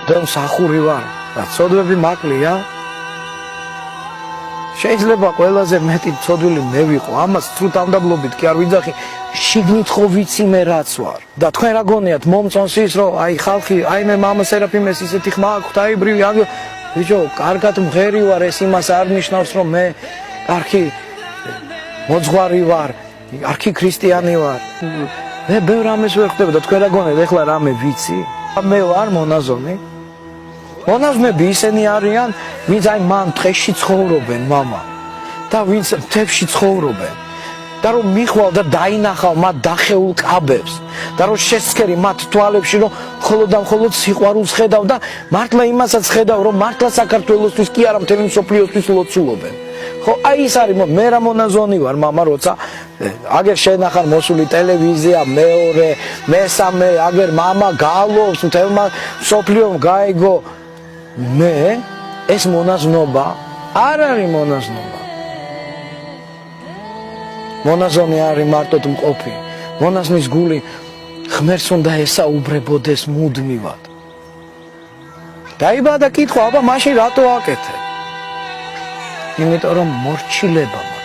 და მსახური ვარ და ცოდვები მაკლია შეიძლება ყველაზე მეტი ცოდვილი მე ვიყო ამას სრულტამდაბლობით კი არ ვიძახი შიგნით ხო ვიცი მე რაც ვარ და თქვენ რა გონიათ მომწონს ის რომ აი ხალხი აი მე მამა სერაფიმეს ისეთი ხმა აქვს აიბრივი ბიჭო კარგად მღერი ვარ ეს იმას არ ნიშნავს რომ მე არქი მოძღვარი ვარ არქი ქრისტიანი ვარ მე ბევრ ამას ვერ ხვდები და თქვენ რა გონიათ ეხლა რამე ვიცი მე ვარ მონაზონი მონაზვნები ისინი არიან ვინც აი მან დღეში ცხოვრობენ მამა და ვინც მთებში ცხოვრობენ და რომ მიხვალ და დაინახავ მათ დახეულ კაბებს და რომ შესცქერი მათ თვალებში რომ მხოლოდ და მხოლოდ სიყვარულს ხედავ და მართლა იმასაც ხედავ რომ მართლა საქართველოსთვის კი არა მთელი მსოფლიოსთვის ლოცულობენ ხო აი ის არის მე რა მონაზონი ვარ მამა როცა აგერ შენახარ მოსული ტელევიზია მეორე მესამე აგერ მამა გალობს მთელმა მსოფლიომ გაიგო მე ეს მონაზნობა არ არის მონაზნობა მონაზონი არის მარტოდ მყოფი მონაზნის გული ღმერთს უნდა ესაუბრებოდეს მუდმივად დაიბადა კითხვა აბა მაშინ რატო აკეთე იმიტომ რომ მორჩილება